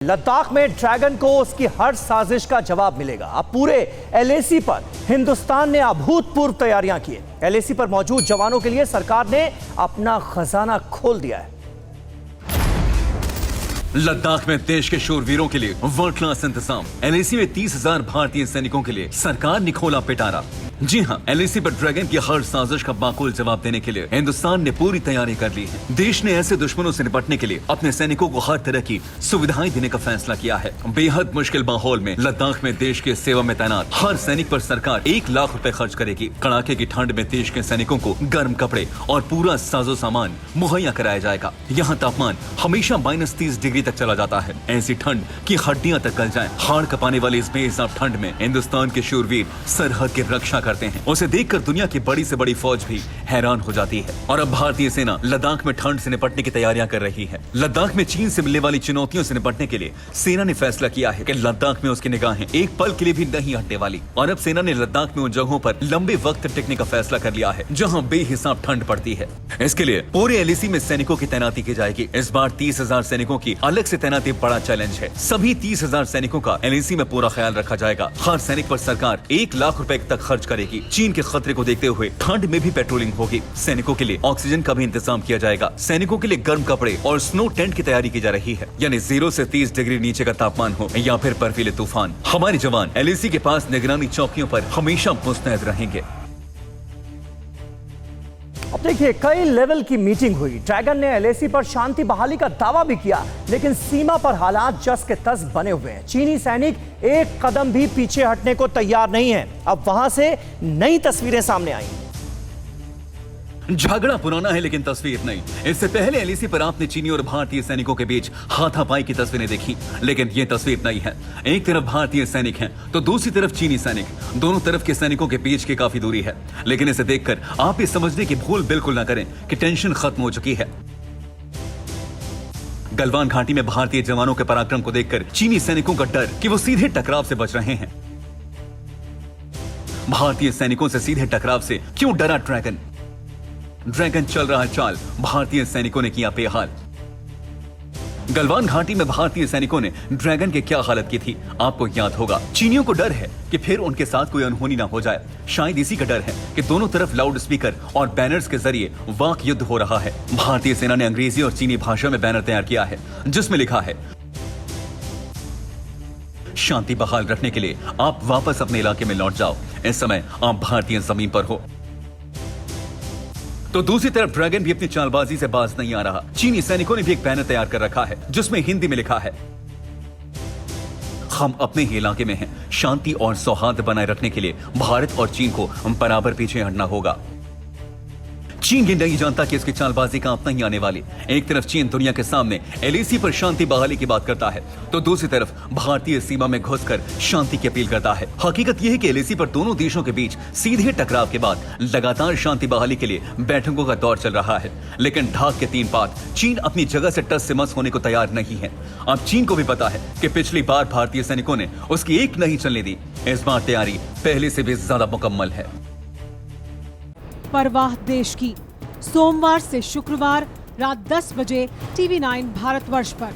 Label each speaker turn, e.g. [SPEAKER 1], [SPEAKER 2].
[SPEAKER 1] लद्दाख में ड्रैगन को उसकी हर साजिश का जवाब मिलेगा। अब पूरे एलएसी पर हिंदुस्तान ने अभूतपूर्व तैयारियां की है। एलएसी पर मौजूद जवानों के लिए सरकार ने अपना खजाना खोल दिया है।
[SPEAKER 2] लद्दाख में देश के शूरवीरों के लिए वर्ल्ड क्लास इंतजाम। एलएसी में 30,000 भारतीय सैनिकों के लिए सरकार ने खोला पिटारा। जी हां, एलएसी पर ड्रैगन की हर साजिश का माकूल जवाब देने के लिए हिंदुस्तान ने पूरी तैयारी कर ली है। देश ने ऐसे दुश्मनों से निपटने के लिए अपने सैनिकों को हर तरह की सुविधाएं देने का फैसला किया है। बेहद मुश्किल माहौल में लद्दाख में देश के सेवा में तैनात हर सैनिक पर सरकार 1 लाख रुपए खर्च करेगी। कड़ाके की ठंड में देश के सैनिकों को गर्म कपड़े और पूरा साजो सामान मुहैया कराया जाएगा। यहाँ तापमान हमेशा -30 डिग्री तक चला जाता है। ऐसी ठंड की हड्डियां तक गल जाएं। हाड़ कपाने वाली इस बेहिसाब ठंड में हिंदुस्तान के शूरवीर सरहद की रक्षा करते हैं। उसे देखकर दुनिया की बड़ी से बड़ी फौज भी हैरान हो जाती है। और अब भारतीय सेना लद्दाख में ठंड से निपटने की तैयारियां कर रही है। लद्दाख में चीन से मिलने वाली चुनौतियों से निपटने के लिए सेना ने फैसला किया है कि लद्दाख में उसकी निगाहें एक पल के लिए भी नहीं हटने वाली। और अब सेना ने लद्दाख में उन जगहों पर लंबे वक्त टिकने का फैसला कर लिया है जहाँ बेहिसाब ठंड पड़ती है। इसके लिए पूरे एलएसी में सैनिकों की तैनाती की जाएगी। इस बार 30,000 सैनिकों की अलग से तैनाती बड़ा चैलेंज है। सभी 30,000 सैनिकों का एलएसी में पूरा ख्याल रखा जाएगा। हर सैनिक पर सरकार 1 लाख रुपए तक खर्च करेगी। चीन के खतरे को देखते हुए ठंड में भी पेट्रोलिंग होगी। सैनिकों के लिए ऑक्सीजन का भी इंतजाम किया जाएगा। सैनिकों के लिए गर्म कपड़े और स्नो टेंट की तैयारी की जा रही है। यानी 0 से 30 डिग्री नीचे का तापमान हो या फिर बर्फीले तूफान, हमारे जवान एलएसी के पास निगरानी चौकियों पर हमेशा मुस्तैद रहेंगे।
[SPEAKER 1] अब देखिए, कई लेवल की मीटिंग हुई। ड्रैगन ने एलएसी पर शांति बहाली का दावा भी किया, लेकिन सीमा पर हालात जस के तस बने हुए हैं। चीनी सैनिक एक कदम भी पीछे हटने को तैयार नहीं है। अब वहां से नई तस्वीरें सामने आई।
[SPEAKER 2] झगड़ा पुराना है लेकिन तस्वीर नहीं। इससे पहले एलएसी पर आपने चीनी और भारतीय सैनिकों के बीच हाथापाई की तस्वीरें देखी, लेकिन ये तस्वीर नहीं है। एक तरफ भारतीय सैनिक हैं तो दूसरी तरफ चीनी सैनिक। दोनों तरफ के सैनिकों के बीच की काफी दूरी है, लेकिन इसे देखकर आप ये समझने की भूल बिल्कुल ना करें कि टेंशन खत्म हो चुकी है। गलवान घाटी में भारतीय जवानों के पराक्रम को देखकर चीनी सैनिकों का डर कि वो सीधे टकराव से बच रहे हैं। भारतीय सैनिकों से सीधे टकराव से क्यों डरा ड्रैगन? ड्रैगन चल रहा चाल भारतीय सैनिकों ने किया बेहाल। गलवान घाटी में भारतीय सैनिकों ने ड्रैगन की क्या हालत की थी आपको याद होगा। चीनियों को डर है कि फिर उनके साथ कोई अनहोनी ना हो जाए। शायद इसी का डर है कि दोनों तरफ लाउड स्पीकर और बैनर्स के जरिए वाक युद्ध हो रहा है। भारतीय सेना ने अंग्रेजी और चीनी भाषा में बैनर तैयार किया है जिसमें लिखा है, शांति बहाल रखने के लिए आप वापस अपने इलाके में लौट जाओ। इस समय आप भारतीय जमीन पर हो। तो दूसरी तरफ ड्रैगन भी अपनी चालबाजी से बाज नहीं आ रहा। चीनी सैनिकों ने भी एक बैनर तैयार कर रखा है जिसमें हिंदी में लिखा है, हम अपने ही इलाके में हैं। शांति और सौहार्द बनाए रखने के लिए भारत और चीन को बराबर पीछे हटना होगा। चीन ये नहीं जानता कि इसकी चालबाजी कहां नहीं आने वाली। एक तरफ चीन दुनिया के सामने एलएसी पर शांति बहाली की बात करता है तो दूसरी तरफ भारतीय सीमा में घुसकर शांति की अपील करता है। हकीकत यह है कि एलएसी पर दोनों देशों के बीच सीधे टकराव के बाद लगातार शांति बहाली के लिए बैठकों का दौर चल रहा है, लेकिन ढाक के 3 पात चीन अपनी जगह से टस से मस होने को तैयार नहीं है। अब चीन को भी पता है कि पिछली बार भारतीय सैनिकों ने उसकी एक नहीं चलने दी। इस बार तैयारी पहले से भी ज्यादा मुकम्मल है।
[SPEAKER 3] परवाह देश की, सोमवार से शुक्रवार रात 10 बजे TV9 भारतवर्ष पर।